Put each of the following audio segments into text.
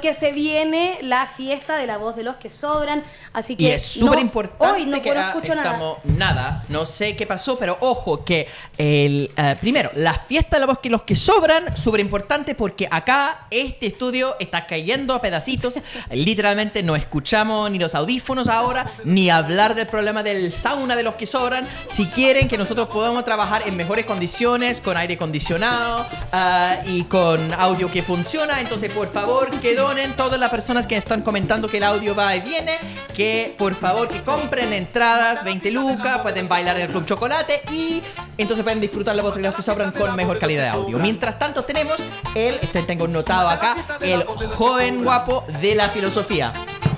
porque se viene la fiesta de la voz de los que sobran, así que y es súper importante hoy no que escucho nada. No sé qué pasó, pero ojo que primero, la fiesta de la voz que los que sobran, súper importante porque acá este estudio está cayendo a pedacitos. Literalmente no escuchamos ni los audífonos ahora, ni hablar del problema del sauna de los que sobran. Si quieren que nosotros podamos trabajar en mejores condiciones, con aire acondicionado y con audio que funciona, entonces por favor que donen. Todas las personas que están comentando que el audio va y viene, que por favor que compren entradas, 20 lucas, pueden bailar en el Club Chocolate y entonces pueden disfrutar la voz de los que sobran con mejor calidad de audio. Mientras tanto tenemos tengo notado acá, el joven guapo de la filosofía,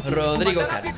Rodrigo Carmi.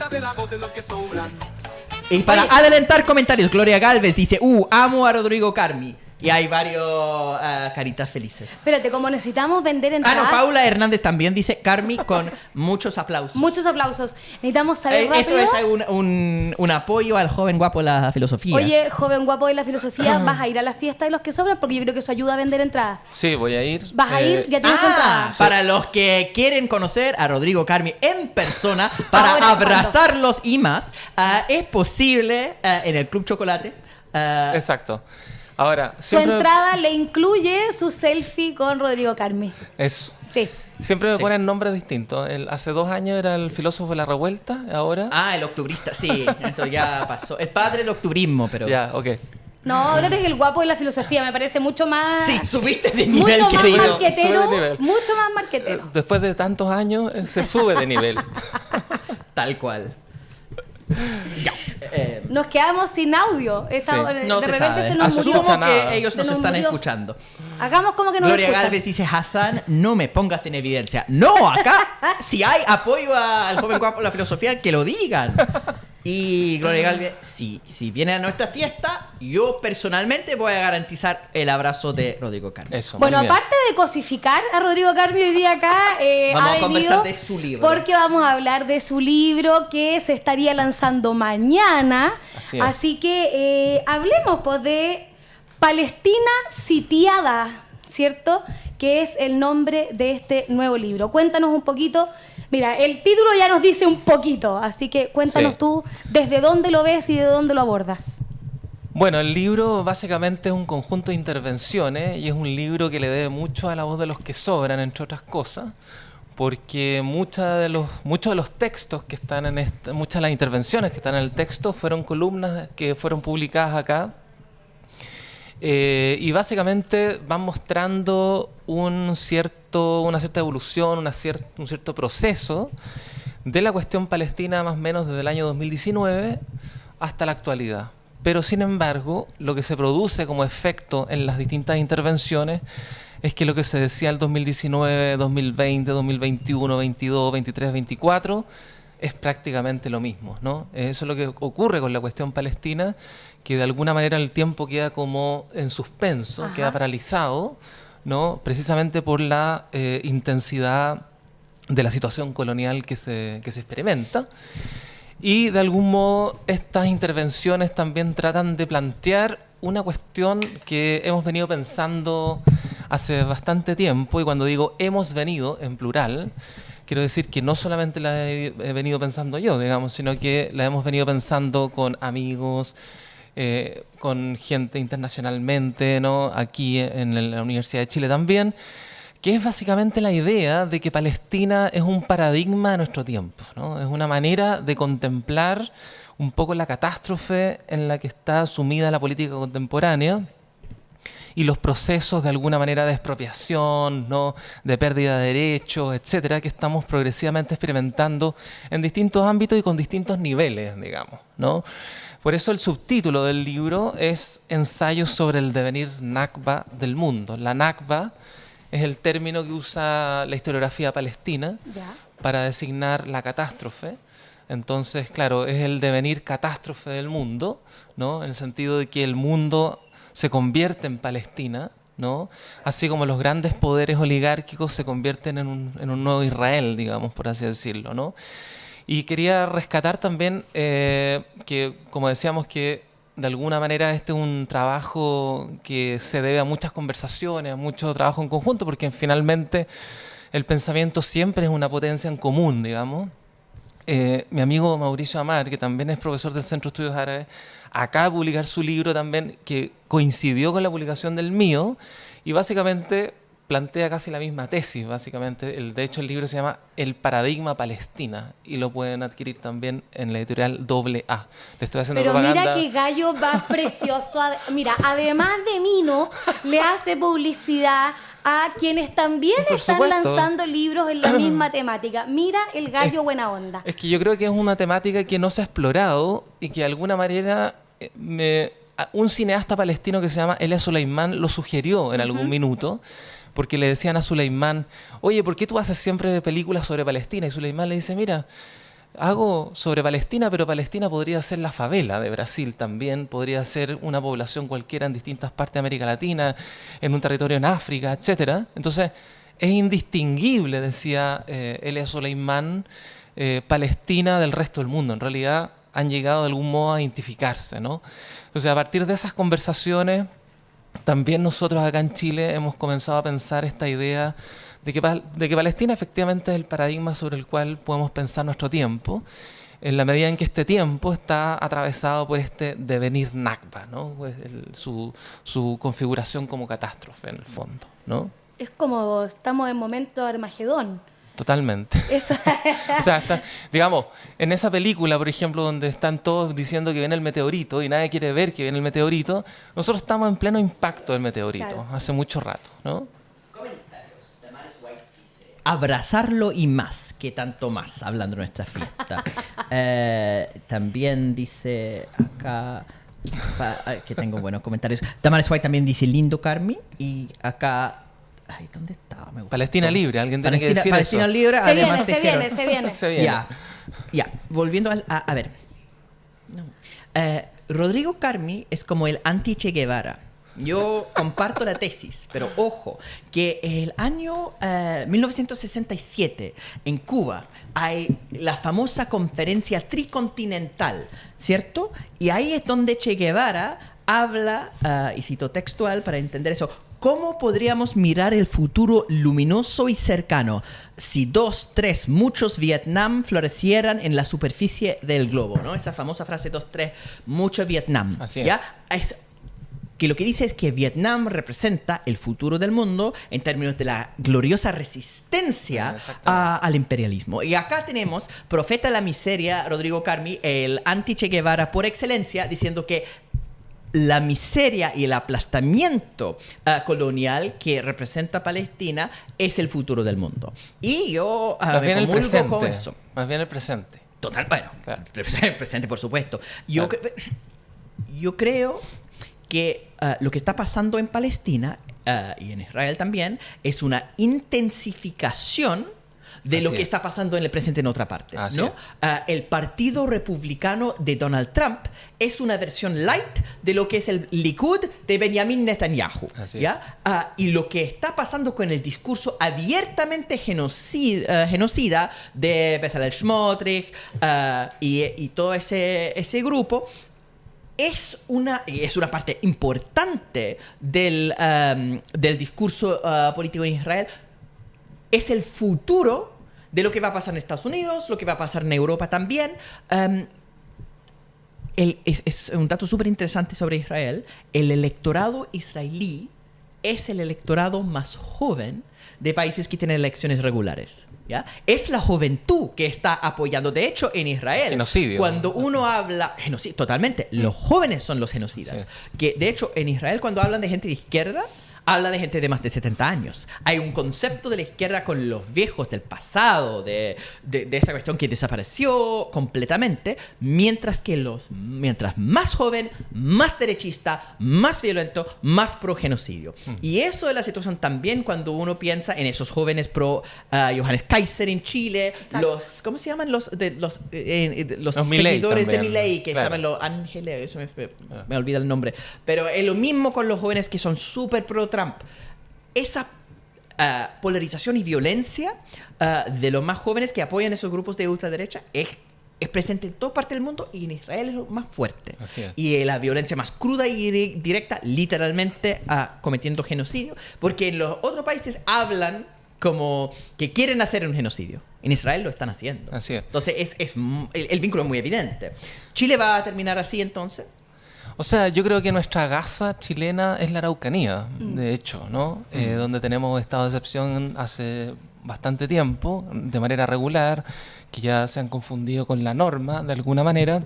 Y para adelantar comentarios, Gloria Galvez dice, amo a Rodrigo Carmi. Y hay varios caritas felices. Espérate, como necesitamos vender entradas... no, Paula Hernández también dice Carmi con muchos aplausos. Muchos aplausos. Necesitamos saber rápido... Eso es un apoyo al joven guapo de la filosofía. Oye, joven guapo de la filosofía, ¿vas a ir a la fiesta de los que sobran? Porque yo creo que eso ayuda a vender entradas. Sí, voy a ir. ¿Vas a ir? Ya tienes entradas. Para los que quieren conocer a Rodrigo Carmi en persona, para abrazarlos y más, es posible en el Club Chocolate. Exacto. Ahora, su entrada le incluye su selfie con Rodrigo Carmi. Eso. Sí. Siempre me ponen nombres distintos. Hace 2 años era el filósofo de la revuelta, ahora... el octubrista, sí. Eso ya pasó. El padre del octubrismo, pero... Ya, ok. No, ahora eres el guapo de la filosofía. Me parece mucho más... Sí, subiste de nivel. Mucho más marquetero. Sube de nivel. Mucho más marquetero. Después de tantos años, se sube de nivel. Tal cual. Ya. Nos quedamos sin audio. No de se repente sabe. se nos murió. Asumo que ellos nos están escuchando. Hagamos como que no Gloria escuchan. Galvez dice, Hassan, no me pongas en evidencia. No, acá, si hay apoyo al joven guapo de la filosofía, que lo digan. Y Gloria Galvez, si viene a nuestra fiesta, yo personalmente voy a garantizar el abrazo de Rodrigo Carmi. Eso. Bueno, aparte de cosificar a Rodrigo Carmi hoy día acá, vamos a venido conversar de su libro. Porque vamos a hablar de su libro que se estaría lanzando mañana. Así que hablemos pues de Palestina sitiada, ¿cierto? Que es el nombre de este nuevo libro. Cuéntanos un poquito. Mira, el título ya nos dice un poquito, así que cuéntanos tú desde dónde lo ves y de dónde lo abordas. Bueno, el libro básicamente es un conjunto de intervenciones y es un libro que le debe mucho a la voz de los que sobran, entre otras cosas, porque muchos de los textos que están en muchas de las intervenciones que están en el texto fueron columnas que fueron publicadas acá. Y básicamente van mostrando una cierta evolución, un cierto proceso de la cuestión palestina más o menos desde el año 2019 hasta la actualidad. Pero sin embargo, lo que se produce como efecto en las distintas intervenciones es que lo que se decía el 2019, 2020, 2021, 22, 23, 24 es prácticamente lo mismo, ¿no? Eso es lo que ocurre con la cuestión palestina, que de alguna manera el tiempo queda como en suspenso, queda paralizado, ¿no? Precisamente por la intensidad de la situación colonial que se experimenta. Y de algún modo estas intervenciones también tratan de plantear una cuestión que hemos venido pensando hace bastante tiempo, y cuando digo hemos venido en plural, quiero decir que no solamente la he venido pensando yo, digamos, sino que la hemos venido pensando con amigos, con gente internacionalmente, ¿no? Aquí en la Universidad de Chile también, que es básicamente la idea de que Palestina es un paradigma de nuestro tiempo, ¿no? Es una manera de contemplar un poco la catástrofe en la que está sumida la política contemporánea y los procesos de alguna manera de expropiación, ¿no? De pérdida de derechos, etcétera, que estamos progresivamente experimentando en distintos ámbitos y con distintos niveles, digamos, ¿no? Por eso el subtítulo del libro es Ensayos sobre el devenir Nakba del mundo. La Nakba es el término que usa la historiografía palestina para designar la catástrofe. Entonces, claro, es el devenir catástrofe del mundo, ¿no? En el sentido de que el mundo se convierte en Palestina, ¿no? Así como los grandes poderes oligárquicos se convierten en un nuevo Israel, digamos, por así decirlo, ¿no? Y quería rescatar también que, como decíamos, que de alguna manera este es un trabajo que se debe a muchas conversaciones, a mucho trabajo en conjunto, porque finalmente el pensamiento siempre es una potencia en común, digamos. Mi amigo Mauricio Amar, que también es profesor del Centro de Estudios Árabes, acaba de publicar su libro también, que coincidió con la publicación del mío, y básicamente plantea casi la misma tesis. Básicamente, de hecho, el libro se llama El paradigma Palestina, y lo pueden adquirir también en la editorial AA. Le estoy haciendo Pero propaganda. mira qué gallo más precioso. Mira, además de Mino, le hace publicidad a quienes también Por están supuesto. lanzando libros en la misma temática. Mira el gallo buena onda. Es que yo creo que es una temática que no se ha explorado y que de alguna manera un cineasta palestino que se llama Elia Suleimán lo sugirió en algún minuto, porque le decían a Suleimán, oye, ¿por qué tú haces siempre películas sobre Palestina? Y Suleimán le dice, mira, hago sobre Palestina, pero Palestina podría ser la favela de Brasil también, podría ser una población cualquiera en distintas partes de América Latina, en un territorio en África, etcétera. Entonces, es indistinguible, decía Elia Suleimán, Palestina del resto del mundo. En realidad, han llegado de algún modo a identificarse, ¿no? Entonces, a partir de esas conversaciones, también nosotros acá en Chile hemos comenzado a pensar esta idea de que Palestina efectivamente es el paradigma sobre el cual podemos pensar nuestro tiempo, en la medida en que este tiempo está atravesado por este devenir Nakba, ¿no? Pues su configuración como catástrofe en el fondo, ¿no? Es como estamos en momento Armagedón. Totalmente. Eso. O sea, digamos, en esa película, por ejemplo, donde están todos diciendo que viene el meteorito y nadie quiere ver que viene el meteorito, nosotros estamos en pleno impacto del meteorito, Claro. hace mucho rato, ¿no? Abrazarlo y más, que tanto más, hablando de nuestra fiesta. También dice acá, que tengo buenos comentarios. Damaris White también dice lindo Carmi. Y acá, ay, ¿dónde estaba? Me gustó. Palestina libre, alguien tiene que decir Palestina eso. libre, Se además viene, dijeron- se viene. Se viene. Ya, volviendo a ver. No. Rodrigo Carmi es como el anti-Che Guevara. Yo comparto la tesis, pero ojo, que el año 1967 en Cuba hay la famosa conferencia tricontinental, ¿cierto? Y ahí es donde Che Guevara habla, y cito textual para entender eso, ¿cómo podríamos mirar el futuro luminoso y cercano si 2, 3, muchos Vietnam florecieran en la superficie del globo, ¿no? Esa famosa frase 2, 3, mucho Vietnam. Así es. ¿Ya? Que lo que dice es que Vietnam representa el futuro del mundo en términos de la gloriosa resistencia al imperialismo. Y acá tenemos, profeta de la miseria, Rodrigo Carmi, el anti-Che Guevara por excelencia, diciendo que la miseria y el aplastamiento colonial que representa Palestina es el futuro del mundo. Y yo Más bien el comulgo presente. con eso. Más bien el presente. Total, bueno, Claro. presente por supuesto. Yo, Claro. yo creo que lo que está pasando en Palestina y en Israel también es una intensificación de lo Así que es. está pasando en el presente en otra parte, Así ¿no? es. El Partido Republicano de Donald Trump es una versión light de lo que es el Likud de Benjamin Netanyahu. Así ¿ya? Y lo que está pasando con el discurso abiertamente genocida de Bezalel Smotrich y todo ese grupo es una parte importante del discurso político en Israel. Es el futuro de lo que va a pasar en Estados Unidos, lo que va a pasar en Europa también. Es un dato súper interesante sobre Israel. El electorado israelí es el electorado más joven de países que tienen elecciones regulares. ¿Ya? Es la juventud que está apoyando. De hecho, en Israel, Genocidio. cuando uno habla... Genocidio, totalmente. Los jóvenes son los genocidas. Así Que, de hecho, en Israel, cuando hablan de gente de izquierda, habla de gente de más de 70 años. Hay un concepto de la izquierda con los viejos del pasado, de esa cuestión que desapareció completamente, mientras más joven, más derechista, más violento, más pro genocidio. Y eso es la situación también cuando uno piensa en esos jóvenes pro Johannes Kaiser en Chile, Exacto. ¿cómo se llaman los Los seguidores Milei de Milei, que claro. se llaman los Ángeles, eso me olvida el nombre, pero es lo mismo con los jóvenes que son súper pro Trump. Esa polarización y violencia de los más jóvenes que apoyan esos grupos de ultraderecha es presente en toda parte del mundo y en Israel es lo más fuerte. Así es. Y la violencia más cruda y directa, literalmente cometiendo genocidio, porque en los otros países hablan como que quieren hacer un genocidio. En Israel lo están haciendo. Así es. Entonces el vínculo es muy evidente. ¿Chile va a terminar así entonces? O sea, yo creo que nuestra Gaza chilena es la Araucanía, de hecho, ¿no? Donde tenemos estado de excepción hace bastante tiempo, de manera regular, que ya se han confundido con la norma de alguna manera.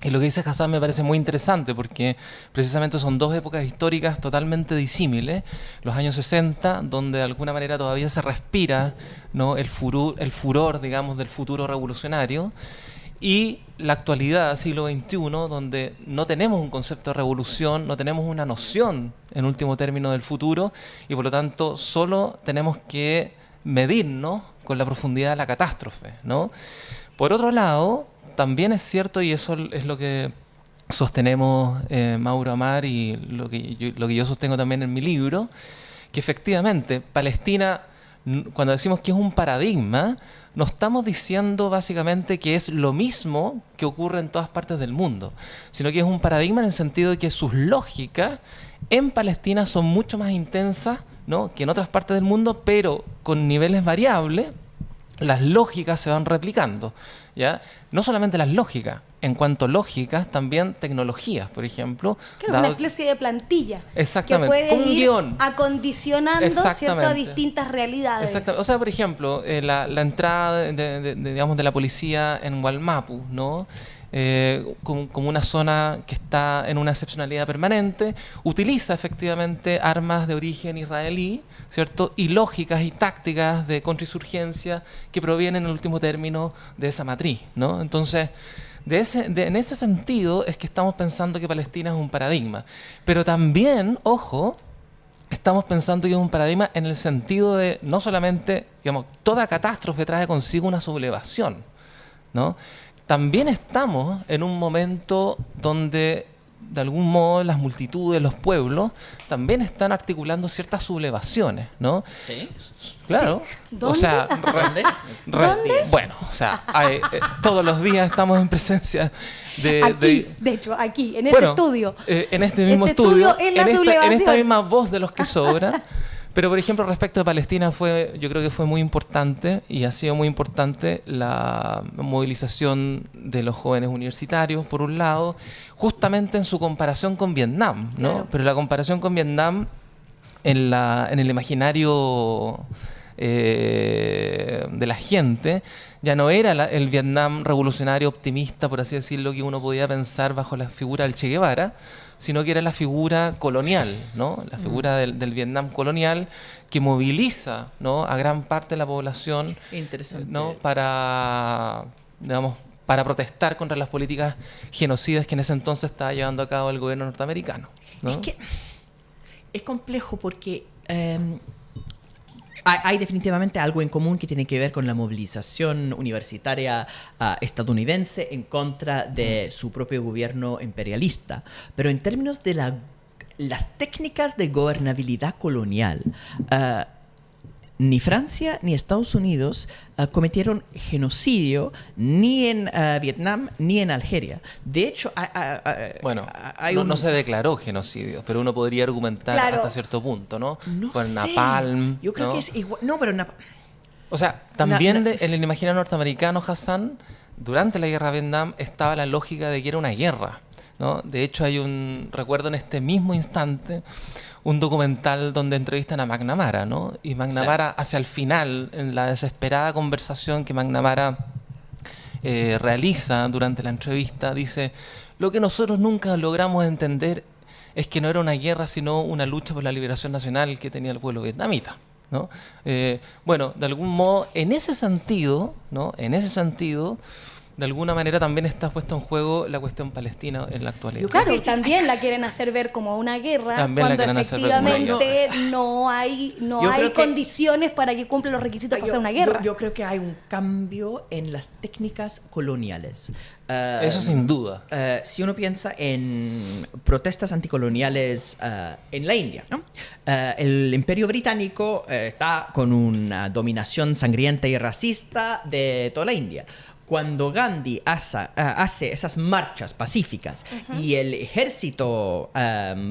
Y lo que dice Hassan me parece muy interesante porque precisamente son dos épocas históricas totalmente disímiles. Los años 60, donde de alguna manera todavía se respira, ¿no?, el furor, digamos, del futuro revolucionario. Y la actualidad, siglo XXI, donde no tenemos un concepto de revolución, no tenemos una noción, en último término, del futuro, y por lo tanto solo tenemos que medirnos con la profundidad de la catástrofe, ¿no? Por otro lado, también es cierto, y eso es lo que sostenemos Mauro Amar y lo que yo sostengo también en mi libro, que efectivamente Palestina, cuando decimos que es un paradigma, no estamos diciendo básicamente que es lo mismo que ocurre en todas partes del mundo, sino que es un paradigma en el sentido de que sus lógicas en Palestina son mucho más intensas, ¿no?, que en otras partes del mundo, pero con niveles variables. Las lógicas se van replicando, ¿ya? No solamente las lógicas, en cuanto a lógicas, también tecnologías, por ejemplo. Claro, una especie de plantilla. Exactamente. Que puede como un ir guión. acondicionando, ¿cierto?, a distintas realidades. Exactamente. O sea, por ejemplo, la entrada digamos, de la policía en Gualmapu, ¿no? Como una zona que está en una excepcionalidad permanente, utiliza efectivamente armas de origen israelí, ¿cierto?, y lógicas y tácticas de contrainsurgencia que provienen en último término de esa matriz, ¿no? Entonces, en ese sentido es que estamos pensando que Palestina es un paradigma. Pero también, ojo, estamos pensando que es un paradigma en el sentido de no solamente, digamos, toda catástrofe trae consigo una sublevación, ¿no? También estamos en un momento donde, de algún modo, las multitudes, los pueblos, también están articulando ciertas sublevaciones, ¿no? Sí. Claro. ¿Dónde? O sea, ¿Dónde? bueno, o sea, todos los días estamos en presencia de hecho, aquí, en este estudio. En este mismo este estudio, es la en sublevación. esta misma voz de los que sobran. Pero, por ejemplo, respecto a Palestina, yo creo que fue muy importante y ha sido muy importante la movilización de los jóvenes universitarios, por un lado, justamente en su comparación con Vietnam, ¿no? Claro. Pero la comparación con Vietnam en el imaginario de la gente ya no era el Vietnam revolucionario optimista, por así decirlo, que uno podía pensar bajo la figura del Che Guevara, sino que era la figura colonial, ¿no? La figura del Vietnam colonial que moviliza, ¿no?, a gran parte de la población, ¿no?, para, digamos, para protestar contra las políticas genocidas que en ese entonces estaba llevando a cabo el gobierno norteamericano, ¿no? Es que es complejo porque hay definitivamente algo en común que tiene que ver con la movilización universitaria estadounidense en contra de su propio gobierno imperialista. Pero en términos de las técnicas de gobernabilidad colonial, ni Francia ni Estados Unidos cometieron genocidio ni en Vietnam ni en Algeria. De hecho, no se declaró genocidio, pero uno podría argumentar, claro, hasta cierto punto, ¿no? Con Napalm. Yo creo, ¿no?, que es igual. No, pero o sea, también en el imaginario norteamericano, Hassan, durante la guerra de Vietnam estaba la lógica de que era una guerra, ¿no? De hecho, recuerdo en este mismo instante un documental donde entrevistan a McNamara, ¿no? Y McNamara, sí, hacia el final, en la desesperada conversación que McNamara realiza durante la entrevista, dice: lo que nosotros nunca logramos entender es que no era una guerra, sino una lucha por la liberación nacional que tenía el pueblo vietnamita, ¿no? Bueno, de algún modo, en ese sentido, ¿no?, de alguna manera también está puesta en juego la cuestión palestina en la actualidad. Claro, y también la quieren hacer ver como una guerra, también cuando efectivamente no hay condiciones para que cumpla los requisitos para hacer una guerra. Yo creo que hay un cambio en las técnicas coloniales. Eso sin duda. Si uno piensa en protestas anticoloniales en la India, ¿no? El Imperio Británico está con una dominación sangrienta y racista de toda la India. Cuando Gandhi hace esas marchas pacíficas, y el ejército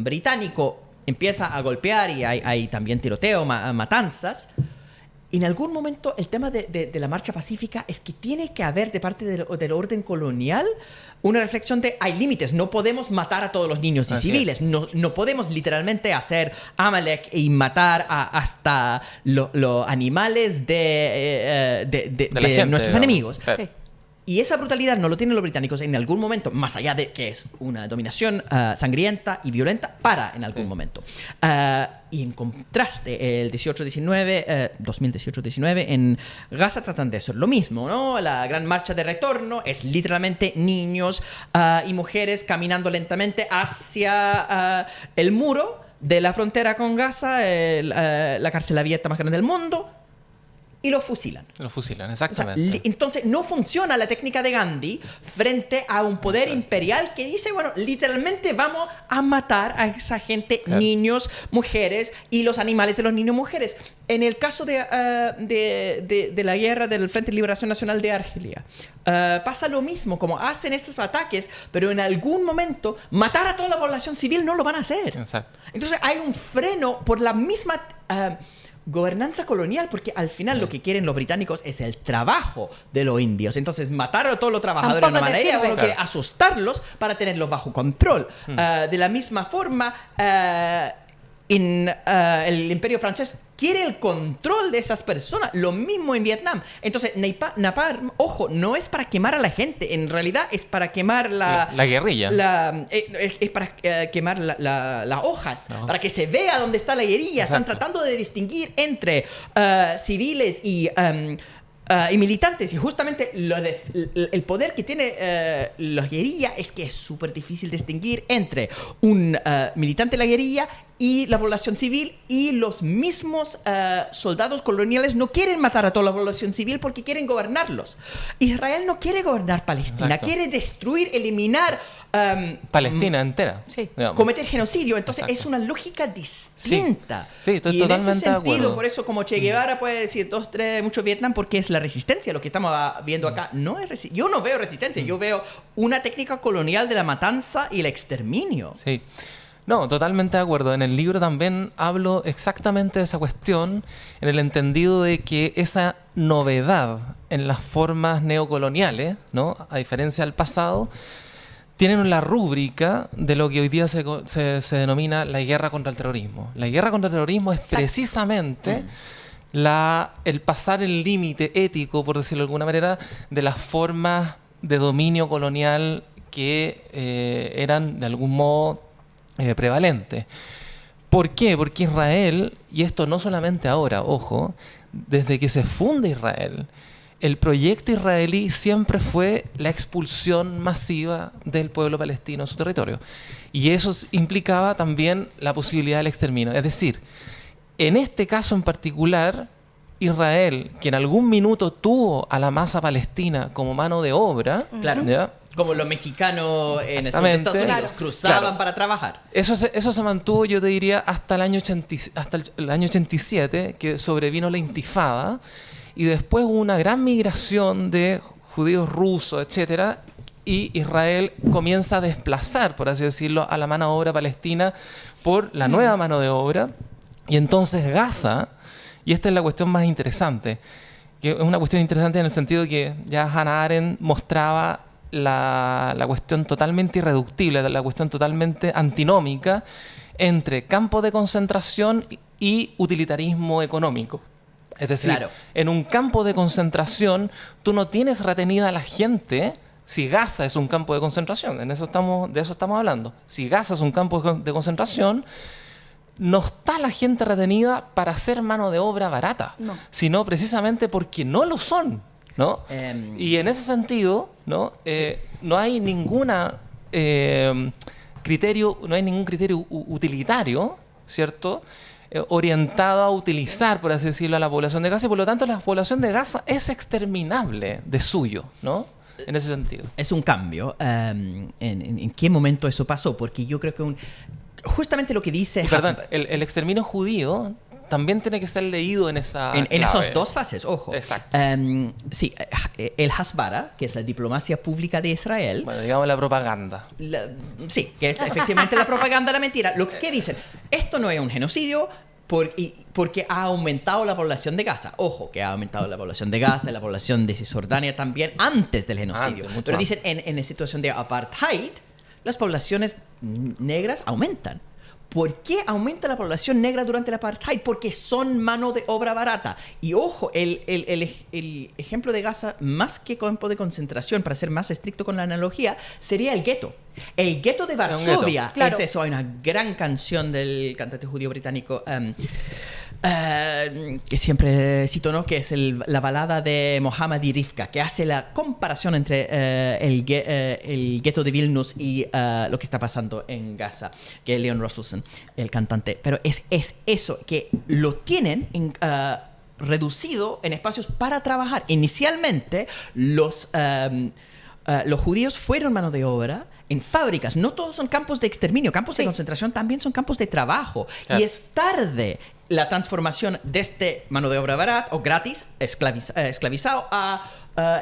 británico empieza a golpear y hay también tiroteo, matanzas, en algún momento el tema de la marcha pacífica es que tiene que haber de parte del orden colonial una reflexión de hay límites, no podemos matar a todos los niños y civiles, no podemos literalmente hacer Amalek y matar hasta los animales de gente, nuestros enemigos. Sí. Y esa brutalidad no lo tienen los británicos en algún momento, más allá de que es una dominación sangrienta y violenta, en algún momento. Y en contraste, el 2018-19 en Gaza tratan de hacer lo mismo, ¿no? La gran marcha de retorno es literalmente niños y mujeres caminando lentamente hacia el muro de la frontera con Gaza, la cárcel abierta más grande del mundo, y los fusilan. Los fusilan, exactamente. O sea, entonces no funciona la técnica de Gandhi frente a un poder imperial que dice, bueno, literalmente vamos a matar a esa gente, niños, mujeres y los animales de los niños y mujeres. En el caso de la guerra del Frente de Liberación Nacional de Argelia, pasa lo mismo, como hacen estos ataques, pero en algún momento matar a toda la población civil no lo van a hacer. Exacto. Entonces hay un freno por la misma gobernanza colonial, porque al final lo que quieren los británicos es el trabajo de los indios. Entonces matar a todos los trabajadores de una manera, uno quiere asustarlos para tenerlos bajo control. De la misma forma, el Imperio francés quiere el control de esas personas. Lo mismo en Vietnam. Entonces, napalm, ojo, no es para quemar a la gente. En realidad es para quemar la guerrilla. Es para quemar las hojas. No. Para que se vea dónde está la guerrilla. Exacto. Están tratando de distinguir entre civiles y militantes. Y justamente el poder que tiene la guerrilla es que es súper difícil distinguir entre un militante de la guerrilla y la población civil, y los mismos soldados coloniales no quieren matar a toda la población civil porque quieren gobernarlos. Israel no quiere gobernar Palestina. Exacto. Quiere destruir, eliminar Palestina entera. Sí. Cometer genocidio. Entonces es una lógica distinta. Sí, estoy y totalmente en ese sentido, de acuerdo. por eso como Che Guevara puede decir mucho Vietnam, porque es la resistencia. Lo que estamos viendo acá no es yo no veo resistencia, yo veo una técnica colonial de la matanza y el exterminio. Sí. No, totalmente de acuerdo. En el libro también hablo exactamente de esa cuestión, en el entendido de que esa novedad en las formas neocoloniales, ¿no?, a diferencia del pasado, tienen la rúbrica de lo que hoy día se denomina la guerra contra el terrorismo. La guerra contra el terrorismo es precisamente el pasar el límite ético, por decirlo de alguna manera, de las formas de dominio colonial que eran de algún modo prevalentes. ¿Por qué? Porque Israel, y esto no solamente ahora, ojo, desde que se funda Israel, el proyecto israelí siempre fue la expulsión masiva del pueblo palestino de su territorio. Y eso implicaba también la posibilidad del exterminio. Es decir, en este caso en particular, Israel, que en algún minuto tuvo a la masa palestina como mano de obra, claro, ¿ya?, como los mexicanos en Estados Unidos cruzaban para trabajar. Eso se mantuvo, yo te diría, hasta el año 87, que sobrevino la Intifada, y después hubo una gran migración de judíos rusos, etcétera, y Israel comienza a desplazar, por así decirlo, a la mano de obra palestina por la nueva mano de obra, y entonces Gaza, y esta es la cuestión más interesante, que es una cuestión interesante en el sentido que ya Hannah Arendt mostraba la cuestión totalmente irreductible, la cuestión totalmente antinómica entre campo de concentración y utilitarismo económico. Es decir, en un campo de concentración tú no tienes retenida a la gente. Si Gaza es un campo de concentración, de eso estamos hablando. Si Gaza es un campo de concentración, no está la gente retenida para hacer mano de obra barata, sino precisamente porque no lo son, ¿no? Y en ese sentido, ¿no? No hay ningún criterio utilitario, ¿cierto?, orientado a utilizar, por así decirlo, a la población de Gaza, y por lo tanto la población de Gaza es exterminable de suyo, ¿no? En ese sentido. Es un cambio. ¿En qué momento eso pasó? Porque yo creo que justamente lo que dice... Perdón, el exterminio judío también tiene que ser leído en esa en esas dos fases, ojo. Exacto. Sí, el Hasbara, que es la diplomacia pública de Israel. Bueno, digamos la propaganda. Sí, que es efectivamente la propaganda, la mentira. ¿Qué dicen? Esto no es un genocidio, porque ha aumentado la población de Gaza. Ojo, que ha aumentado la población de Gaza, la población de Cisjordania también, antes del genocidio. Pero dicen, en la situación de apartheid, las poblaciones negras aumentan. ¿Por qué aumenta la población negra durante el apartheid? Porque son mano de obra barata. Y ojo, el ejemplo de Gaza, más que campo de concentración, para ser más estricto con la analogía, sería el gueto. El gueto de Varsovia. Claro. Es eso. Hay una gran canción del cantante judío británico que siempre cito, ¿no? Que es la balada de Mohammad y Rivka, que hace la comparación entre el gueto de Vilnius y lo que está pasando en Gaza, que es Leon Russellson, el cantante. Pero es eso, que lo tienen reducido en espacios para trabajar. Inicialmente, los judíos fueron mano de obra en fábricas. No todos son campos de exterminio. Campos de concentración también son campos de trabajo. Claro. Y es tarde la transformación de este mano de obra barata o gratis, esclavizado, a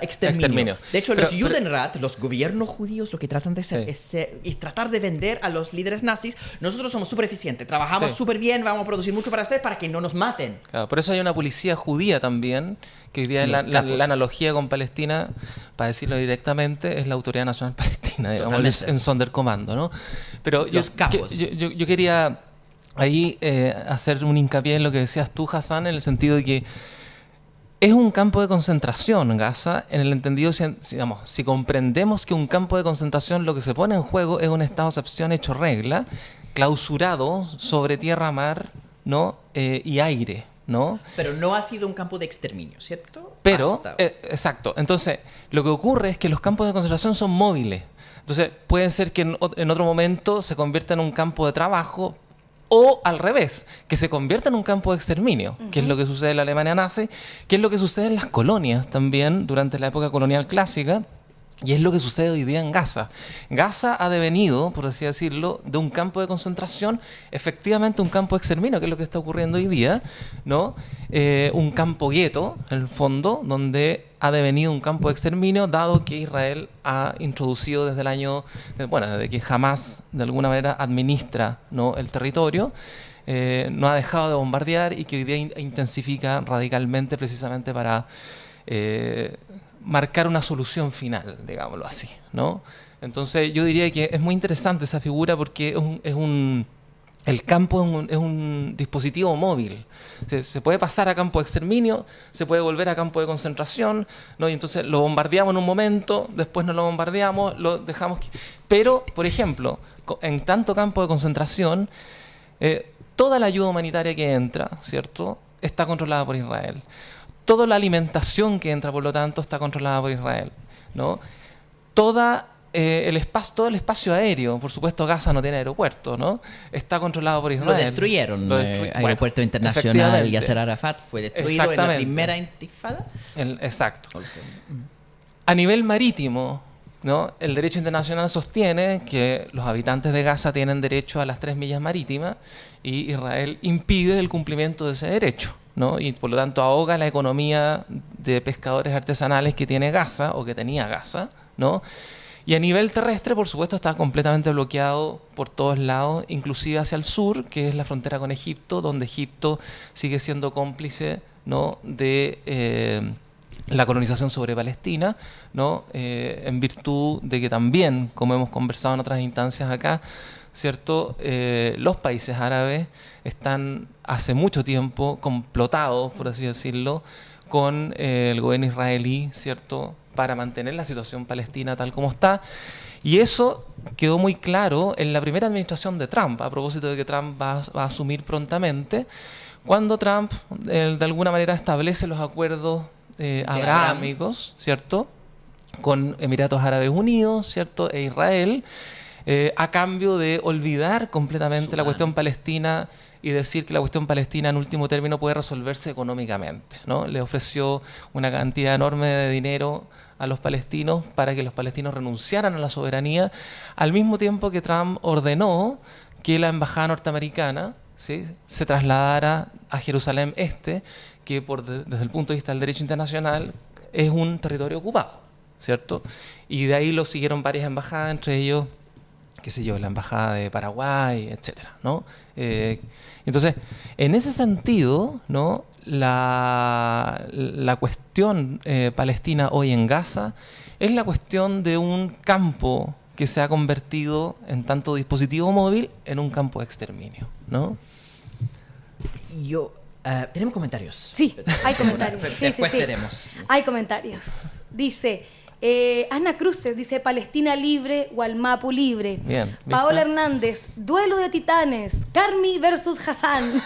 exterminio. De hecho, los Judenrat, los gobiernos judíos, lo que tratan de hacer es tratar de vender a los líderes nazis: nosotros somos súper eficientes, trabajamos súper bien, vamos a producir mucho para ustedes para que no nos maten. Claro, por eso hay una policía judía también, que hoy día la analogía con Palestina, para decirlo directamente, es la Autoridad Nacional Palestina, digamos, en Sonderkommando, ¿no? Pero yo quería ahí hacer un hincapié en lo que decías tú, Hassan, en el sentido de que es un campo de concentración, Gaza, en el entendido, si comprendemos que un campo de concentración lo que se pone en juego es un estado de excepción hecho regla, clausurado sobre tierra, mar, ¿no? Y aire, ¿no? Pero no ha sido un campo de exterminio, ¿cierto? Pero, exacto. Entonces, lo que ocurre es que los campos de concentración son móviles. Entonces, pueden ser que en otro momento se convierta en un campo de trabajo, o al revés, que se convierta en un campo de exterminio, que es lo que sucede en la Alemania nazi, que es lo que sucede en las colonias también durante la época colonial clásica, y es lo que sucede hoy día en Gaza. Gaza ha devenido, por así decirlo, de un campo de concentración, efectivamente un campo de exterminio, que es lo que está ocurriendo hoy día, ¿no? Un campo gueto, en el fondo, donde ha devenido un campo de exterminio, dado que Israel ha introducido desde el año, desde que Hamas de alguna manera administra, ¿no?, el territorio, no ha dejado de bombardear y que hoy día intensifica radicalmente precisamente para marcar una solución final, digámoslo así, ¿no? Entonces yo diría que es muy interesante esa figura porque el campo es un dispositivo móvil. Se puede pasar a campo de exterminio, se puede volver a campo de concentración, ¿no? Y entonces lo bombardeamos en un momento, después no lo bombardeamos, lo dejamos. Pero, por ejemplo, en tanto campo de concentración, toda la ayuda humanitaria que entra, ¿cierto?, está controlada por Israel. Toda la alimentación que entra, por lo tanto, está controlada por Israel, ¿no? Todo el espacio aéreo, por supuesto Gaza no tiene aeropuerto, ¿no? Está controlado por Israel. Lo destruyeron. Aeropuerto internacional Yasser Arafat fue destruido en la primera intifada. Exacto. A nivel marítimo, ¿no?, el derecho internacional sostiene que los habitantes de Gaza tienen derecho a las 3 millas marítimas y Israel impide el cumplimiento de ese derecho, ¿no? Y por lo tanto ahoga la economía de pescadores artesanales que tiene Gaza, o que tenía Gaza, ¿no? Y a nivel terrestre, por supuesto, está completamente bloqueado por todos lados, inclusive hacia el sur, que es la frontera con Egipto, donde Egipto sigue siendo cómplice, ¿no?, de la colonización sobre Palestina, ¿no? En virtud de que también, como hemos conversado en otras instancias acá, ¿cierto?, los países árabes están hace mucho tiempo complotados, por así decirlo, con el gobierno israelí, ¿cierto?, para mantener la situación palestina tal como está. Y eso quedó muy claro en la primera administración de Trump, a propósito de que Trump va a asumir prontamente, cuando Trump de alguna manera establece los acuerdos abrahámicos, ¿cierto?, con Emiratos Árabes Unidos, ¿cierto?, e Israel, a cambio de olvidar completamente la cuestión palestina y decir que la cuestión palestina en último término puede resolverse económicamente, ¿no? Le ofreció una cantidad enorme de dinero a los palestinos para que los palestinos renunciaran a la soberanía, al mismo tiempo que Trump ordenó que la embajada norteamericana, ¿sí?, se trasladara a Jerusalén Este, que desde el punto de vista del derecho internacional es un territorio ocupado, ¿cierto? Y de ahí lo siguieron varias embajadas, entre ellos qué sé yo, la embajada de Paraguay, etcétera, ¿no? Entonces, en ese sentido, ¿no? La cuestión palestina hoy en Gaza es la cuestión de un campo que se ha convertido en tanto dispositivo móvil en un campo de exterminio, ¿no? Tenemos comentarios. Sí, hay comentarios. Después tenemos. Hay comentarios. Dice Ana Cruces, dice Palestina libre, Gualmapu libre. Bien, ¿viste? Paola Hernández, duelo de titanes, Carmi versus Hassan.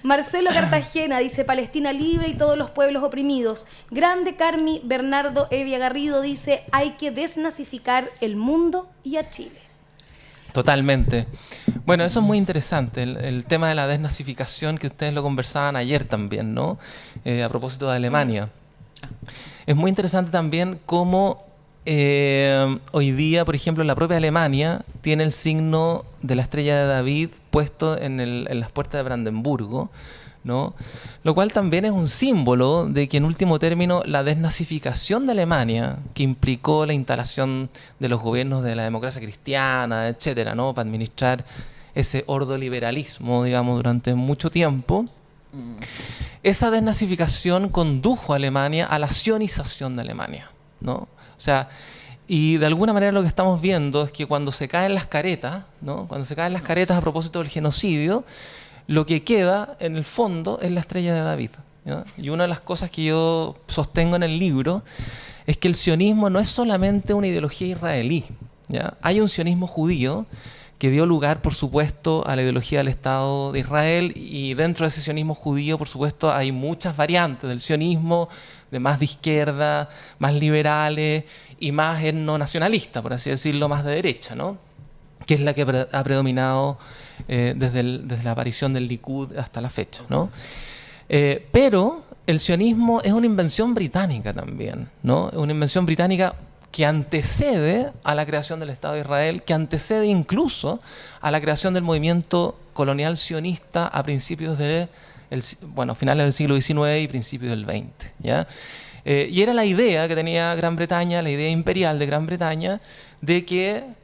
Marcelo Cartagena dice Palestina libre y todos los pueblos oprimidos. Grande Carmi. Bernardo Evia Garrido dice hay que desnazificar el mundo y a Chile. Totalmente. Bueno, eso es muy interesante, el tema de la desnazificación, que ustedes lo conversaban ayer también, ¿no? A propósito de Alemania. Es muy interesante también cómo hoy día, por ejemplo, la propia Alemania tiene el signo de la estrella de David puesto en las puertas de Brandenburgo, ¿no? Lo cual también es un símbolo de que, en último término, la desnazificación de Alemania, que implicó la instalación de los gobiernos de la democracia cristiana, etcétera, ¿no? Para administrar ese ordoliberalismo, digamos, durante mucho tiempo, esa desnazificación condujo a Alemania a la sionización de Alemania, ¿no? O sea, y de alguna manera lo que estamos viendo es que cuando se caen las caretas, ¿no? Cuando se caen las caretas a propósito del genocidio, lo que queda en el fondo es la estrella de David, ¿ya? Y una de las cosas que yo sostengo en el libro es que el sionismo no es solamente una ideología israelí, ¿ya? Hay un sionismo judío que dio lugar, por supuesto, a la ideología del Estado de Israel, y dentro de ese sionismo judío, por supuesto, hay muchas variantes del sionismo, de más de izquierda, más liberales y más etnonacionalista, por así decirlo, más de derecha, ¿no? Que es la que ha predominado desde la aparición del Likud hasta la fecha, ¿no? Pero el sionismo es una invención británica también, ¿no? Es una invención británica que antecede a la creación del Estado de Israel, que antecede incluso a la creación del movimiento colonial sionista a principios finales del siglo XIX y principios del XX, ¿ya? Y era la idea que tenía Gran Bretaña, la idea imperial de Gran Bretaña, de que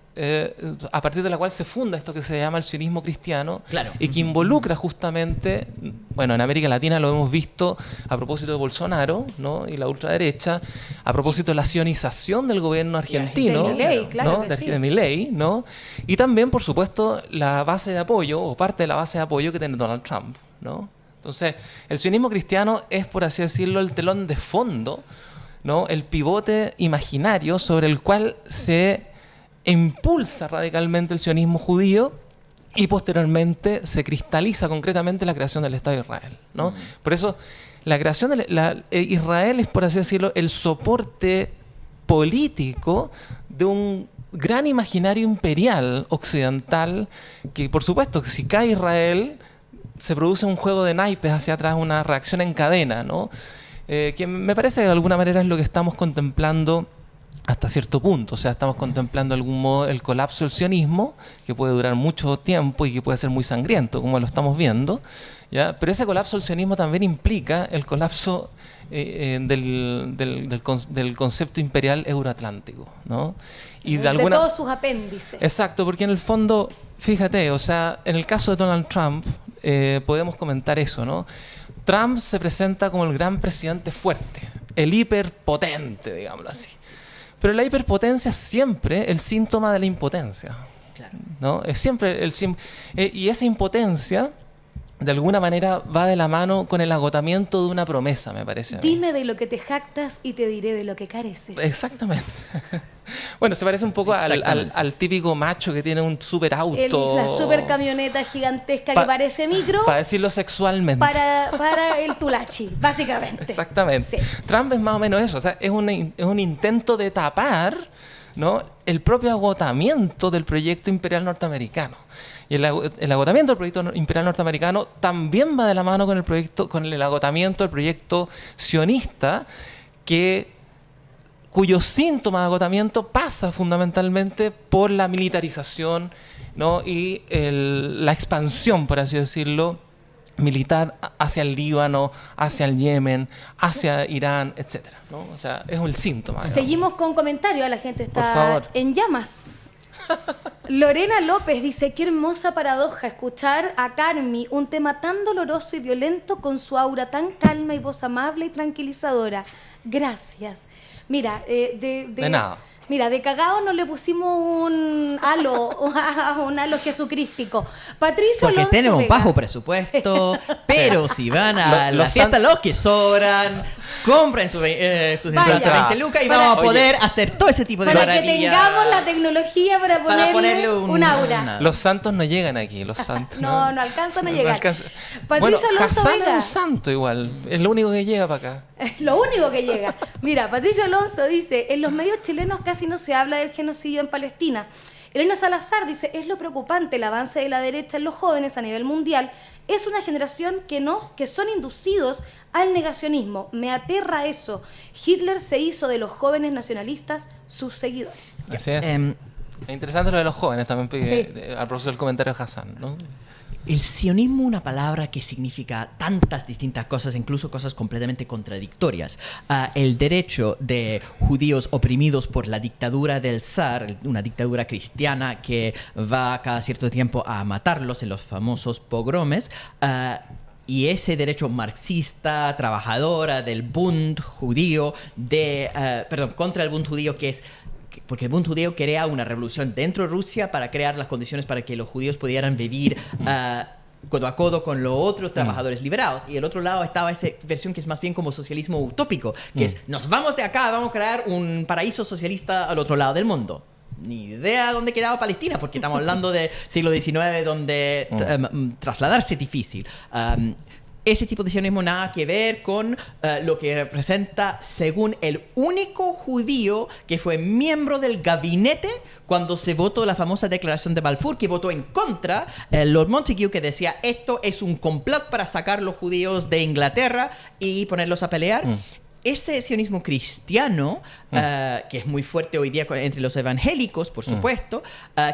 a partir de la cual se funda esto que se llama el sionismo cristiano, claro, y que involucra justamente, bueno, en América Latina lo hemos visto a propósito de Bolsonaro, ¿no? Y la ultraderecha, a propósito de la sionización del gobierno argentino, de Milei, claro, ¿no? que sí. De Milei, ¿no? Y también, por supuesto, la base de apoyo, o parte de la base de apoyo que tiene Donald Trump, ¿no? Entonces, el sionismo cristiano es, por así decirlo, el telón de fondo, ¿no? El pivote imaginario sobre el cual se impulsa radicalmente el sionismo judío, y posteriormente se cristaliza concretamente la creación del Estado de Israel, ¿no? Por eso la creación de Israel es, por así decirlo, el soporte político de un gran imaginario imperial occidental que, por supuesto, que si cae Israel se produce un juego de naipes hacia atrás, una reacción en cadena, ¿no? Que me parece que de alguna manera es lo que estamos contemplando hasta cierto punto. O sea, estamos contemplando de algún modo el colapso del sionismo, que puede durar mucho tiempo y que puede ser muy sangriento, como lo estamos viendo, ¿ya? Pero ese colapso del sionismo también implica el colapso del concepto imperial euroatlántico, ¿no? Y de todos sus apéndices. Exacto, porque en el fondo, fíjate, o sea, en el caso de Donald Trump, podemos comentar eso, ¿no? Trump se presenta como el gran presidente fuerte, el hiperpotente, digámoslo así. Pero la hiperpotencia es siempre el síntoma de la impotencia, claro, ¿no? Es siempre y esa impotencia, de alguna manera, va de la mano con el agotamiento de una promesa, me parece a mí. Dime de lo que te jactas y te diré de lo que careces. Exactamente. Bueno, se parece un poco al típico macho que tiene un super auto. La super camioneta gigantesca que parece micro. Para decirlo sexualmente. Para el tulachi, básicamente. Exactamente. Sí. Trump es más o menos eso. O sea, es un intento de tapar, ¿no?, el propio agotamiento del proyecto imperial norteamericano. Y el agotamiento del proyecto imperial norteamericano también va de la mano con el agotamiento del proyecto sionista, cuyo síntoma de agotamiento pasa fundamentalmente por la militarización, ¿no?, y la expansión, por así decirlo, militar hacia el Líbano, hacia el Yemen, hacia Irán, etcétera, ¿no? O sea, es un síntoma, digamos. Seguimos con comentarios, la gente Por favor. está en llamas. Lorena López dice, qué hermosa paradoja escuchar a Carmi, un tema tan doloroso y violento con su aura tan calma y voz amable y tranquilizadora. Gracias. Mira, de nada. Mira, de cagado no le pusimos un halo jesucrístico. Patricio Porque Alonso tenemos Vega. bajo presupuesto, pero si van a la fiesta los que sobran, compren sus entradas de 20 lucas y vamos a poder hacer todo ese tipo de para que maravillas. tengamos la tecnología para ponerle un aura. Los santos no llegan aquí, los santos. No alcanzan a llegar. Bueno, Patricio Alonso Hassan Vega. es un santo igual, es lo único que llega para acá. Es lo único que llega. Mira, Patricio Alonso dice, en los medios chilenos casi no se habla del genocidio en Palestina. Elena Salazar dice, es lo preocupante el avance de la derecha en los jóvenes a nivel mundial. Es una generación que son inducidos al negacionismo. Me aterra eso. Hitler se hizo de los jóvenes nacionalistas sus seguidores. Así es. Es interesante lo de los jóvenes también, Sí. a propósito del comentario de Hassan, ¿no? El sionismo, una palabra que significa tantas distintas cosas, incluso cosas completamente contradictorias. El derecho de judíos oprimidos por la dictadura del zar, una dictadura cristiana que va cada cierto tiempo a matarlos en los famosos pogromes. Y ese derecho marxista, trabajadora del Bund judío, contra el Bund judío, que es... Porque el Bund judío crea una revolución dentro de Rusia para crear las condiciones para que los judíos pudieran vivir codo a codo con los otros trabajadores liberados. Y el otro lado estaba esa versión que es más bien como socialismo utópico, que es, nos vamos de acá, vamos a crear un paraíso socialista al otro lado del mundo. Ni idea dónde quedaba Palestina, porque estamos hablando del siglo XIX, donde trasladarse es difícil. Ese tipo de sionismo nada que ver con lo que representa, según el único judío que fue miembro del gabinete cuando se votó la famosa declaración de Balfour, que votó en contra Lord Montagu, que decía esto es un complot para sacar los judíos de Inglaterra y ponerlos a pelear. Ese sionismo cristiano, que es muy fuerte hoy día entre los evangélicos, por supuesto,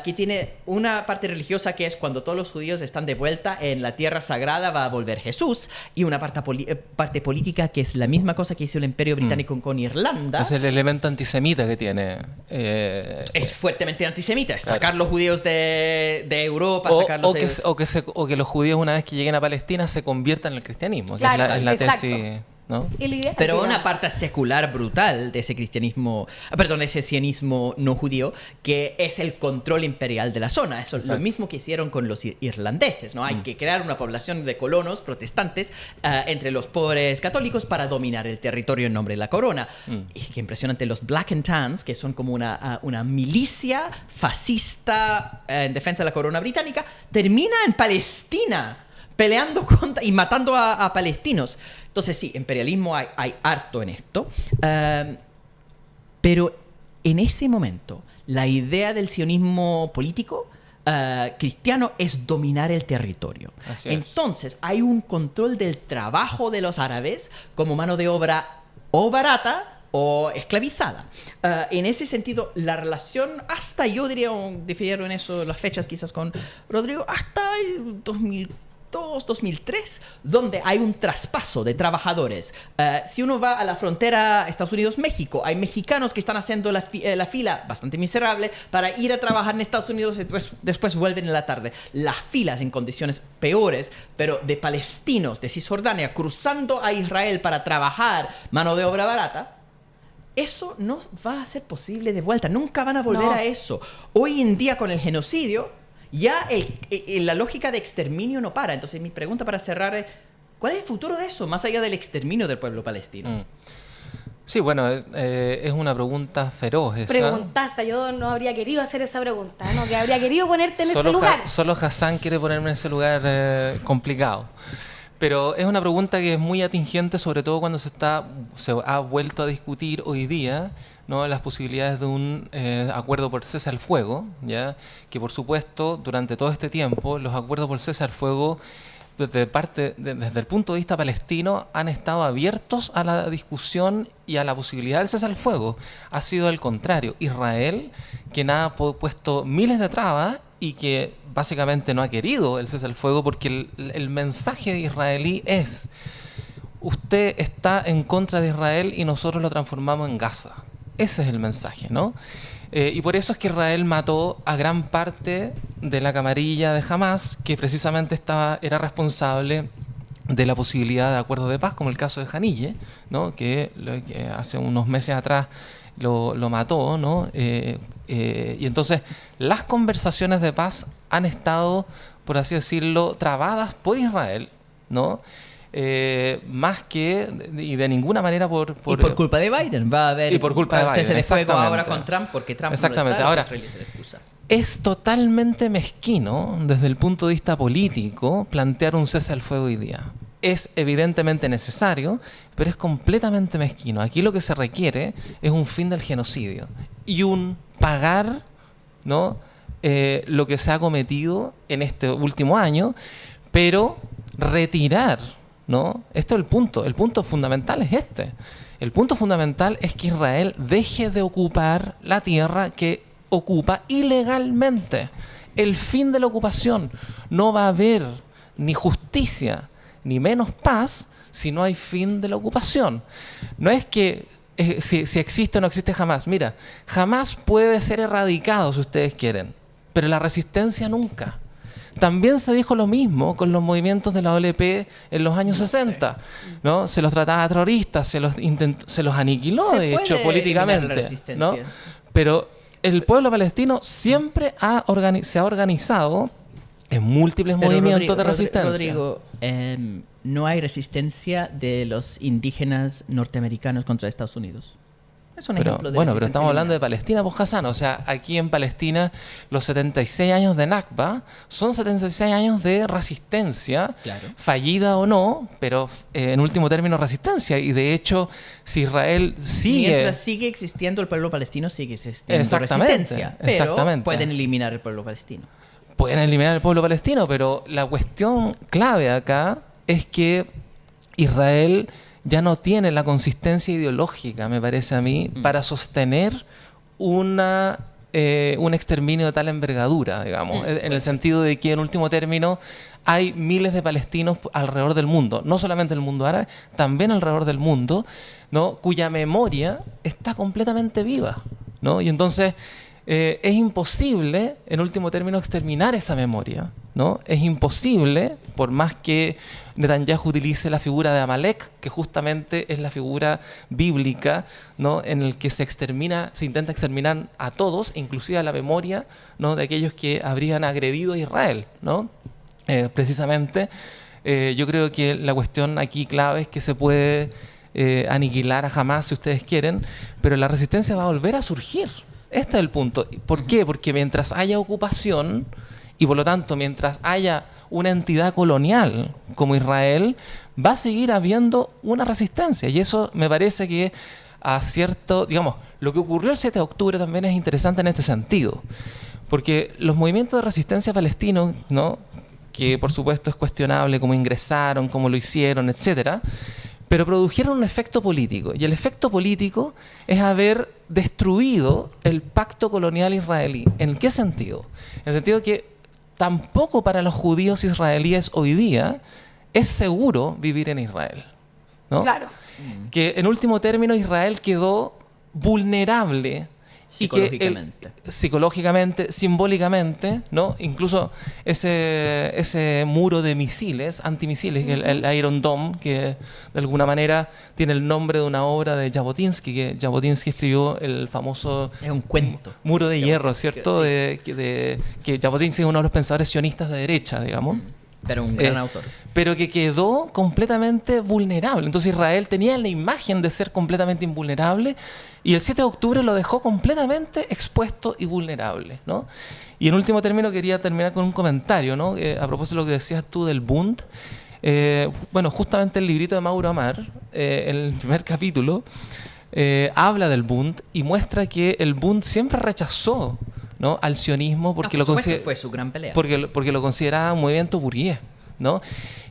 que tiene una parte religiosa que es cuando todos los judíos están de vuelta en la tierra sagrada va a volver Jesús, y una parte política que es la misma cosa que hizo el Imperio Británico con Irlanda. Es el elemento antisemita que tiene. Es fuertemente antisemita, es sacar los judíos de Europa, sacarlos o que los judíos una vez que lleguen a Palestina se conviertan en el cristianismo, que claro, es la exacto. tesis... ¿no? Pero una parte secular brutal de ese cristianismo, ese sionismo no judío, que es el control imperial de la zona. Eso es lo mismo que hicieron con los irlandeses, ¿no? Hay que crear una población de colonos protestantes entre los pobres católicos para dominar el territorio en nombre de la corona. Y qué impresionante, los Black and Tans, que son como una milicia fascista en defensa de la corona británica, termina en Palestina, peleando y matando a palestinos. Entonces sí, imperialismo hay harto en esto. Pero en ese momento, la idea del sionismo político cristiano es dominar el territorio. Entonces hay un control del trabajo de los árabes como mano de obra o barata o esclavizada. En ese sentido, la relación hasta, yo diría, difiero en eso, las fechas quizás con Rodrigo, hasta el 2003, donde hay un traspaso de trabajadores. Si uno va a la frontera Estados Unidos-México, hay mexicanos que están haciendo la fila bastante miserable para ir a trabajar en Estados Unidos y después vuelven en la tarde. Las filas en condiciones peores, pero de palestinos de Cisjordania cruzando a Israel para trabajar mano de obra barata. Eso no va a ser posible de vuelta. Nunca van a volver a eso. Hoy en día, con el genocidio, ya la lógica de exterminio no para. Entonces, mi pregunta para cerrar es, ¿cuál es el futuro de eso, más allá del exterminio del pueblo palestino? Sí, bueno, es una pregunta feroz. Preguntaza, yo no habría querido hacer esa pregunta, ¿no? Que habría querido ponerte en ese lugar. Solo Hassan quiere ponerme en ese lugar complicado. Pero es una pregunta que es muy atingente, sobre todo cuando se ha vuelto a discutir hoy día, ¿no?, las posibilidades de un acuerdo por cese al fuego, ¿ya? Que por supuesto, durante todo este tiempo, los acuerdos por cese al fuego, desde el punto de vista palestino, han estado abiertos a la discusión y a la posibilidad del cese al fuego. Ha sido al contrario. Israel, quien ha puesto miles de trabas y que básicamente no ha querido el cese al fuego, porque el mensaje israelí es: usted está en contra de Israel y nosotros lo transformamos en Gaza. Ese es el mensaje, ¿no? Y por eso es que Israel mató a gran parte de la camarilla de Hamás, que precisamente era responsable de la posibilidad de acuerdo de paz, como el caso de Haniyeh, ¿no? que hace unos meses atrás lo mató, ¿no? Y entonces las conversaciones de paz han estado, por así decirlo, trabadas por Israel, ¿no? Más que y de ninguna manera por culpa de Biden va a haber y por culpa de Biden, se le fuego exactamente. ahora con Trump porque Trump Exactamente. no está, Ahora, es totalmente mezquino desde el punto de vista político plantear un cese al fuego hoy día. Es evidentemente necesario, pero es completamente mezquino. Aquí lo que se requiere es un fin del genocidio y un pagar, ¿no? Lo que se ha cometido en este último año, pero retirar, ¿no? Esto es el punto. El punto fundamental es este. El punto fundamental es que Israel deje de ocupar la tierra que ocupa ilegalmente. El fin de la ocupación. No va a haber ni justicia ni menos paz si no hay fin de la ocupación. No es que si existe o no existe Hamás. Mira, Hamás puede ser erradicado si ustedes quieren, pero la resistencia nunca. También se dijo lo mismo con los movimientos de la OLP en los años 60, ¿no? Se los trataba de terroristas, se los aniquiló, de hecho, políticamente, ¿no? Pero el pueblo palestino siempre se ha organizado en múltiples movimientos de resistencia. Rodrigo, no hay resistencia de los indígenas norteamericanos contra Estados Unidos. Es un ejemplo de bueno, pero estamos hablando de Palestina, pues Hassan. O sea, aquí en Palestina los 76 años de Nakba son 76 años de resistencia, claro, fallida o no, pero en último término resistencia. Y de hecho, si Israel sigue... Mientras sigue existiendo el pueblo palestino, sigue existiendo resistencia. Pero pueden eliminar el pueblo palestino. Pueden eliminar el pueblo palestino, pero la cuestión clave acá es que Israel ya no tiene la consistencia ideológica, me parece a mí, para sostener un exterminio de tal envergadura, digamos, en el sentido de que en último término hay miles de palestinos alrededor del mundo, no solamente en el mundo árabe, también alrededor del mundo, ¿no? Cuya memoria está completamente viva, ¿no? Y entonces es imposible, en último término, exterminar esa memoria, ¿no? Es imposible, por más que Netanyahu utilice la figura de Amalek, que justamente es la figura bíblica, ¿no? En el que se intenta exterminar a todos, inclusive a la memoria, ¿no? De aquellos que habrían agredido a Israel, ¿no? Precisamente, yo creo que la cuestión aquí clave es que se puede aniquilar a Hamás si ustedes quieren, pero la resistencia va a volver a surgir. Este es el punto. ¿Por qué? Porque mientras haya ocupación y por lo tanto mientras haya una entidad colonial como Israel, va a seguir habiendo una resistencia. Y eso me parece que digamos, lo que ocurrió el 7 de octubre también es interesante en este sentido. Porque los movimientos de resistencia palestinos, ¿no? Que por supuesto es cuestionable cómo ingresaron, cómo lo hicieron, etcétera, pero produjeron un efecto político. Y el efecto político es haber destruido el pacto colonial israelí. ¿En qué sentido? En el sentido que tampoco para los judíos israelíes hoy día es seguro vivir en Israel, ¿no? Claro. Que en último término Israel quedó vulnerable. Psicológicamente. Psicológicamente, simbólicamente, ¿no? Incluso ese muro de misiles, antimisiles, el Iron Dome, que de alguna manera tiene el nombre de una obra de Jabotinsky, que Jabotinsky escribió el famoso... Es un cuento. Muro de hierro, ¿cierto? Sí. Que Jabotinsky es uno de los pensadores sionistas de derecha, digamos. Pero un gran autor. Pero que quedó completamente vulnerable. Entonces Israel tenía la imagen de ser completamente invulnerable y el 7 de octubre lo dejó completamente expuesto y vulnerable, ¿no? Y en último término quería terminar con un comentario, ¿no? A propósito de lo que decías tú del Bund. Bueno, justamente el librito de Mauro Amar, en el primer capítulo, habla del Bund y muestra que el Bund siempre rechazó, ¿no? Al sionismo porque fue su gran pelea. Porque lo consideraba un movimiento burgués, ¿no?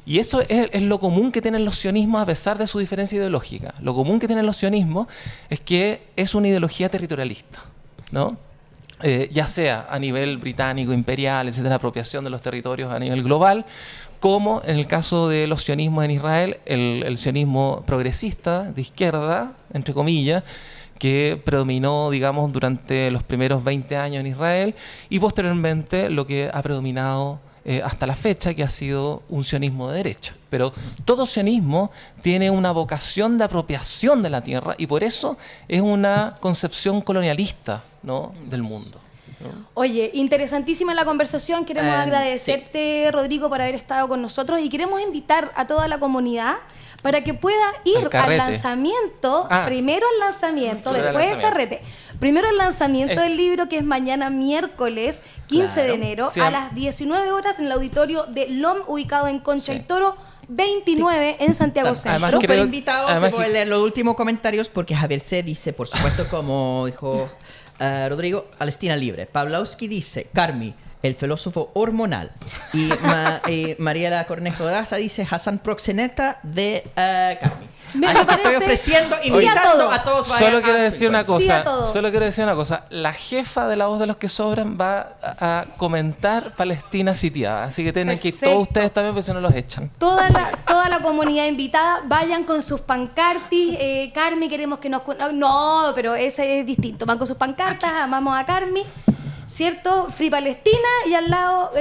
Y eso es lo común que tienen los sionismos a pesar de su diferencia ideológica. Lo común que tienen los sionismos es que es una ideología territorialista, ¿no? Ya sea a nivel británico, imperial, etcétera, apropiación de los territorios a nivel global, como en el caso de los sionismos en Israel, el sionismo progresista, de izquierda, entre comillas, que predominó, digamos, durante los primeros 20 años en Israel y posteriormente lo que ha predominado hasta la fecha, que ha sido un sionismo de derecha. Pero todo sionismo tiene una vocación de apropiación de la tierra y por eso es una concepción colonialista, ¿no?, del mundo. Oye, interesantísima la conversación. Queremos agradecerte, sí, Rodrigo, por haber estado con nosotros y queremos invitar a toda la comunidad para que pueda ir al lanzamiento, primero al lanzamiento, después el carrete. Primero el lanzamiento del libro, que es mañana miércoles 15 de enero, a las 19 horas en el auditorio de LOM, ubicado en Concha y Toro 29 en Santiago Centro. Además, súper invitado, se pueden leer los últimos comentarios porque Javier C. dice, por supuesto, como dijo Rodrigo, Palestina libre. Pawlowski dice, Carmi, el filósofo hormonal. Y Mariela Cornejo Daza dice, Hassan proxeneta de Carmi. Así que estoy ofreciendo, invitando a todos. Solo quiero decir una cosa. La jefa de La Voz de los que Sobran va a comentar Palestina sitiada. Así que tienen que ir todos ustedes también, porque si no los echan. Toda la comunidad invitada, vayan con sus pancartis. Carmi, queremos que nos... No, pero ese es distinto. Van con sus pancartas, amamos a Carmi, ¿cierto? Free Palestina, y al lado...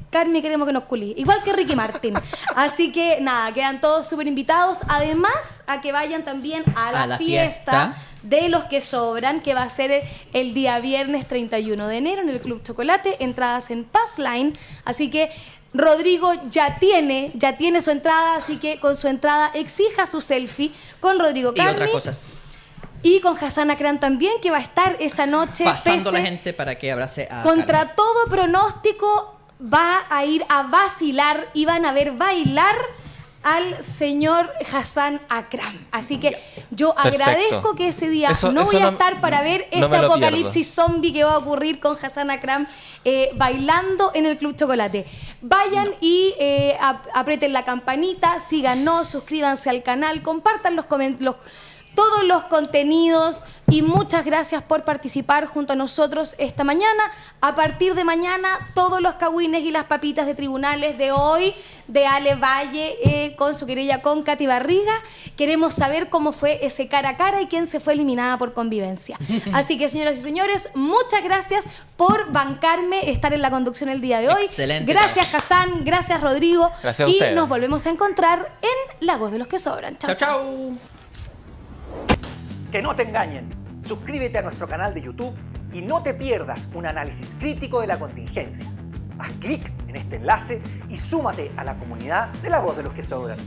Carmi, queremos que nos culí. Igual que Ricky Martin. Así que nada, quedan todos súper invitados. Además, a que vayan también a la fiesta de los que sobran, que va a ser el día viernes 31 de enero en el Club Chocolate. Entradas en Passline. Así que Rodrigo ya tiene su entrada. Así que con su entrada exija su selfie con Rodrigo Carmi. Y otras cosas. Y con Hassan Akram también, que va a estar esa noche. Pasando la gente para que abrace a contra Carmi. Todo pronóstico, va a ir a vacilar y van a ver bailar al señor Hassan Akram. Así que yo agradezco que ese día no voy a estar para ver este apocalipsis zombie que va a ocurrir con Hassan Akram bailando en el Club Chocolate. Vayan y aprieten la campanita, síganos, suscríbanse al canal, compartan todos los contenidos y muchas gracias por participar junto a nosotros esta mañana. A partir de mañana, todos los cagüines y las papitas de tribunales de hoy, de Ale Valle con su querella con Katy Barriga. Queremos saber cómo fue ese cara a cara y quién se fue eliminada por convivencia. Así que, señoras y señores, muchas gracias por bancarme estar en la conducción el día de hoy. Excelente. Gracias, Hassan. Gracias, Rodrigo. Gracias a y ustedes. nos volvemos a encontrar en La Voz de los que Sobran. Chao, chao. Que no te engañen. Suscríbete a nuestro canal de YouTube y no te pierdas un análisis crítico de la contingencia. Haz clic en este enlace y súmate a la comunidad de La Voz de los que Sobran.